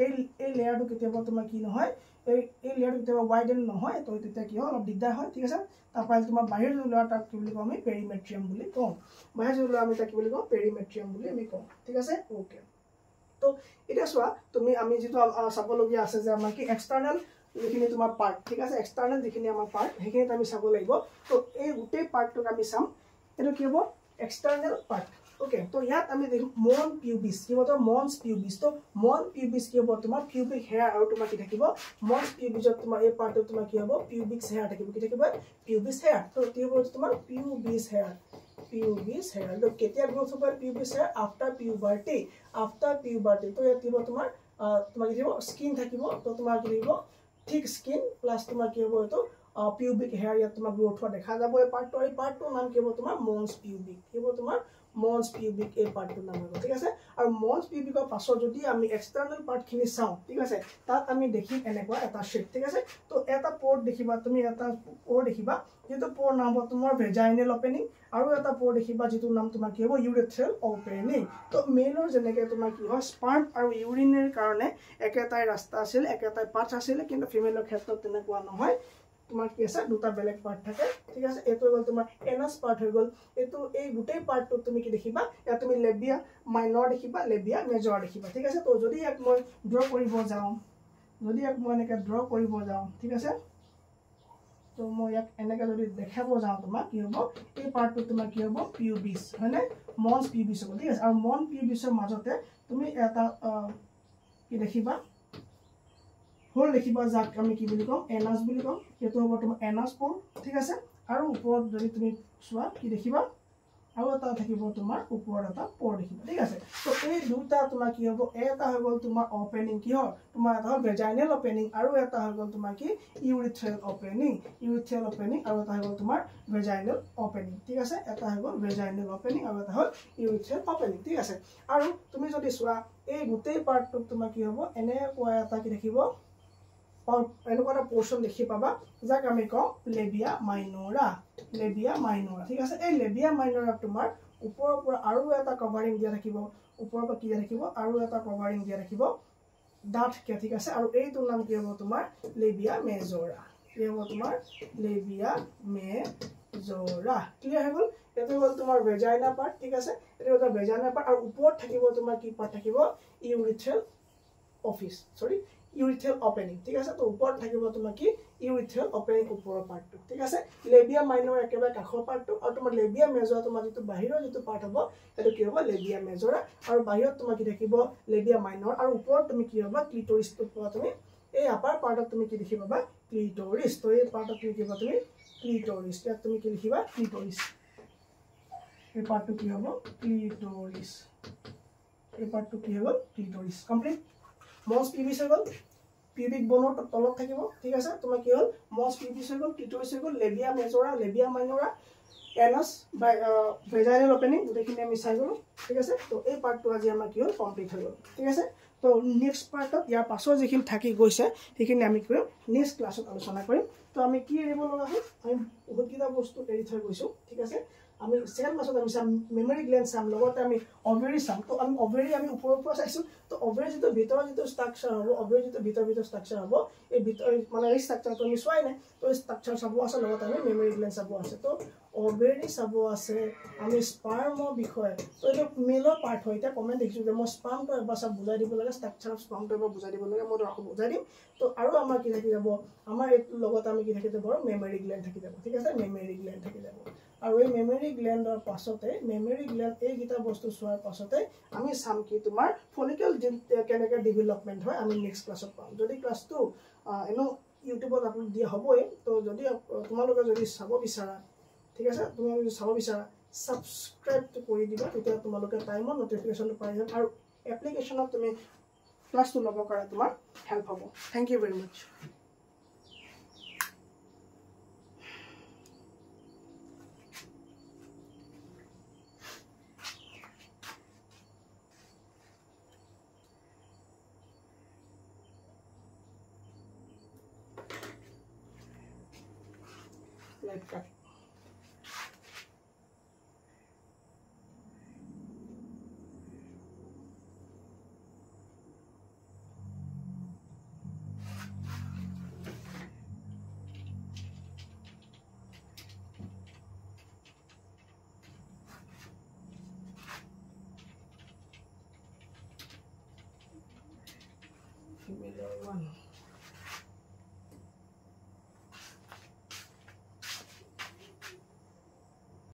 এই লেয়াৰটো কেতিয়াবা তোমাৰ কি নহয় এই লেয়াৰটো কেতিয়াবা ওয়াইডেন নহয় তো তেতিয়া কি হয় অলপ দিগদাৰ হয় ঠিক আছে তাৰপৰা তোমাৰ বাহিৰ যে লেয়াৰ তাক কি বুলি কওঁ আমি পেৰিমেট্ৰিয়াম বুলি কওঁ বাহিৰ যে লেয়াৰ আমি তাক কি বুলি কওঁ পেৰিমেট্ৰিয়াম বুলি আমি কওঁ ঠিক আছে ওকে তো এটা চোৱা তুমি আমি যেটো চাবলগীয়া আছে যে আমাৰ কি এক্সটাৰ্নেল যিখিনি তোমাৰ পাৰ্ট ঠিক আছে এক্সটাৰ্নেল যিখিনি আমাৰ পাৰ্ট সেইখিনি আমি চাব লাগিব তো এই গোটেই পাৰ্টটোক আমি চাম এটো কি হ'ব এক্সটাৰ্নেল পাৰ্ট ওকে তো ইয়াত আমি দেখো মন পিউবিস কি হ'ব মনস পিউবিস তো মন পিউবিস কি হ'ব তোমাৰ পিউবিক হেয়াৰ আৰু তোমাৰ কি থাকিব মনস পিউবিসত তোমাৰ এই পাৰ্টটো তোমাৰ কি হ'ব পিউবিক হেয়াৰ থাকিব কি থাকিব পিউবিস হেয়াৰ তো কি হ'ব তোমাৰ পিউবিস হেয়াৰ তো কেতিয়া গ্ৰোথ হ'ব পিউবিস হেয়াৰ আফটাৰ পিউবাৰ্টি তো ইয়াত কি হ'ব তোমাৰ কি দিব স্কিন থাকিব তো তোমাৰ কি দিব thick skin plus তোমাৰ কি হ'ব এটো pubic hair ইয়াত তোমাৰ গ্ৰোথ হোৱা দেখা যাব এই পাৰ্টটোৰ নাম কি হ'ব তোমাৰ mons pubic কি হ'ব তোমাৰ mons pubic এই পাৰ্টটোৰ নাম হ'ব ঠিক আছে আৰু mons pubic পাছৰ যদি আমি এক্সটাৰ্নেল পাৰ্ট খিনি চাও ঠিক আছে তাত আমি দেখিম এনেকুৱা এটা শেপ ঠিক আছে তো এটা প'ৰ্ট দেখিবা তুমি এটা প'ৰ্ট দেখিবা যেটো প'ৰ নাম হ'ব তোমাৰ ভেজাইনেল ওপেনিং আৰু এটা প'ৰ দেখিবা যেটো নাম তোমাৰ কি হ'ব ইউৰেথ্ৰেল ওপেনিং তো মেলৰ যেনেকৈ তোমাৰ কি হয় স্পাৰ্ম আৰু ইউৰিনৰ কাৰণে একেটাই ৰাস্তা আছিল একেটাই পাথ আছিল কিন্তু ফিমেলৰ ক্ষেত্ৰত তেনেকুৱা নহয় তোমাৰ কি আছে দুটা বেলেগ পাৰ্ট থাকে ঠিক আছে এটো হ'ল তোমাৰ এনাস পাৰ্ট হৈ গ'ল এটো এই গোটেই পাৰ্টটো তুমি কি দেখিবা या তুমি লেবিয়া মাইনৰ দেখিবা লেবিয়া মেজৰ দেখিবা ঠিক আছে তো যদি এক মই ড্ৰ কৰিব যাওঁ ঠিক আছে তো মই ইয়াক এনেকৈ যদি দেখাব যাওঁ তোমাক কি হ'ব এই পাৰ্টটো তোমাৰ কি হ'ব পিউবিস হয়নে মনস পিউবিস হ'ব ঠিক আছে আৰু মন পিউবিসৰ মাজতে তুমি এটা কি দেখিবা হোল দেখিবা যাক আমি কি বুলি কম এনাস বুলি কম এটো হ'ব তোমাৰ এনাস প'ৰ ঠিক আছে আৰু ওপৰত যদি তুমি চোৱা কি দেখিবা আৰু এটা থাকিব তোমাৰ ওপৰত এটা প'ৰ দেখিবা ঠিক আছে তো এই দুটা তোমাৰ কি হ'ব এটা হৈ গ'ল তোমাৰ ওপেনিং কি হয় তোমাৰ এটা হ'ল ভেজাইনেল ওপেনিং আৰু এটা হৈ গ'ল তোমাৰ কি ইউৰিথ্ৰেল ওপেনিং আৰু এটা হৈ গ'ল তোমাৰ ভেজাইনেল ওপেনিং ঠিক আছে এটা হৈ গ'ল ভেজাইনেল ওপেনিং আৰু এটা হ'ল ইউৰিথ্ৰেল ওপেনিং ঠিক আছে আৰু তুমি যদি চোৱা এই গোটেই পাৰ্টটো তোমাৰ কি হ'ব এনেকুৱা এটা কি দেখিব এনেকুৱা এটা পোৰ্শন দেখি পাবা যাক আমি কওঁ লেবিয়া মাইনৰা ঠিক আছে এই লেবিয়া মাইনৰা তোমাৰ ওপৰৰ পৰা আৰু এটা কভাৰিং দিয়া থাকিব ওপৰৰ পৰা কি দিয়া থাকিব আৰু এটা কভাৰিং দিয়া থাকিব ডাঠ কে ঠিক আছে আৰু এইটোৰ নাম কি হ'ব তোমাৰ লেবিয়া মেজৰা কি হ'ব তোমাৰ লেবিয়া মেজৰা ক্লিয়াৰ হৈ গ'ল এটো হ'ল তোমাৰ ভেজাইনা পাৰ্ট ঠিক আছে এটো হ'ল ভেজাইনা পাৰ্ট আৰু ওপৰত থাকিব তোমাৰ কি পাৰ্ট থাকিব ইউৰিথ্ৰেল ওপেনিং ঠিক আছে তো ওপৰত থাকিব তোমাৰ কি ইউৰিথ্ৰেল ওপেনিং ওপৰৰ পাৰ্টটো ঠিক আছে লেবিয়া মাইনৰ একেবাৰে কাষৰ পাৰ্টটো আৰু তোমাৰ লেবিয়া মেজৰা তোমাৰ যেটো বাহিৰৰ যেটো পাৰ্ট হ'ব এটো কি হ'ব লেবিয়া মেজৰা আৰু বাহিৰত তোমাৰ কি থাকিব লেবিয়া মাইনৰ আৰু ওপৰত তুমি কি হ'ব ক্লিটৰিছটো পোৱা তুমি এই আপাৰ পাৰ্টত তুমি কি দেখিবা ক্লিটৰিছ তো এই পাৰ্টত তুমি কি পাবা তুমি ক্লিটৰিছ ইয়াত তুমি কি লিখিবা ক্লিটৰিছ এই পাৰ্টটো কি হ'ব ক্লিটৰিছ এই পাৰ্টটো কি হ'ব ক্লিটৰিছ কমপ্লিট মনস পিউবিস হৈ গ'ল পিউবিক বনৰ তলত থাকিব ঠিক আছে তোমাৰ কি হ'ল মনস পিউবিস হৈ গ'ল ক্লিটৰিছ হৈ গ'ল লেবিয়া মেজৰা লেবিয়া মাইনৰা এনাস ভেজাইনেল ওপেনিং গোটেইখিনি আমি চাই গ'লো ঠিক আছে তো এই পাৰ্টটো আজি আমাৰ কি হ'ল কমপ্লিট হৈ গ'ল ঠিক আছে তো নেক্সট পাৰ্টত ইয়াৰ পাছৰ যিখিনি থাকি গৈছে সেইখিনি আমি কৰিম নেক্সট ক্লাছত আলোচনা কৰিম তো আমি কি এৰিব লগা হ'ল আমি বহুতকেইটা বস্তু এৰি থৈ গৈছোঁ ঠিক আছে আমি সেকেন্ড ক্লাছত আমি চাম মেমৰি গ্ল্যান্ড চাম লগতে আমি ওভাৰি চাম তো আমি ওভাৰি আমি ওপৰৰ পৰা চাইছো তো ওভাৰি যেটো ভিতৰৰ যেটো ষ্ট্ৰাকচাৰ হ'ব ওভাৰি যেটো ভিতৰ ষ্ট্ৰাকচাৰ হ'ব এই ভিতৰ মানে এই ষ্ট্ৰাকচাৰটো আমি চোৱাই নাই তো ষ্ট্ৰাকচাৰ চাব আছে লগতে আমি মেমৰি গ্ল্যান্ড চাব আছে তো অভেৰি চাব আছে আমি স্পাৰ্মৰ বিষয়ে তো এইটো মেলৰ পাৰ্ট হয় এতিয়া কমেণ্ট দেখিছোঁ যে মই স্পাৰ্মটো এবাৰ চাব বুজাই দিব লাগে ষ্ট্ৰাকচাৰ অফ স্পাৰ্মটো এবাৰ বুজাই দিব লাগে মই আকৌ বুজাই দিম তো আৰু আমাৰ কি থাকি যাব আমাৰ এইটোৰ লগত আমি কি থাকি যাব মেমৰি গ্লেণ্ড থাকি যাব ঠিক আছে মেমৰি গ্লেণ্ড থাকি যাব আৰু এই মেমৰি গ্লেণ্ডৰ পাছতে মেমৰি গ্লেণ্ড এইকেইটা বস্তু চোৱাৰ পাছতে আমি চাম কি তোমাৰ ফলিকেল কেনেকৈ ডেভেলপমেণ্ট হয় আমি নেক্সট ক্লাছত পাম যদি ক্লাছটো এনেও ইউটিউবত আপলোড দিয়া হ'বই তো যদি তোমালোকে যদি চাব বিচাৰা ঠিক আছে তোমালোকে যদি চাব বিচাৰা ছাবস্ক্ৰাইবটো কৰি দিবা তেতিয়া তোমালোকে টাইমত নটিফিকেশ্যনটো পাই যাম আৰু এপ্লিকেশ্যনত তুমি ক্লাছটো ল'ব কাৰণে তোমাৰ হেল্প হ'ব thank you very much Like that. Female one.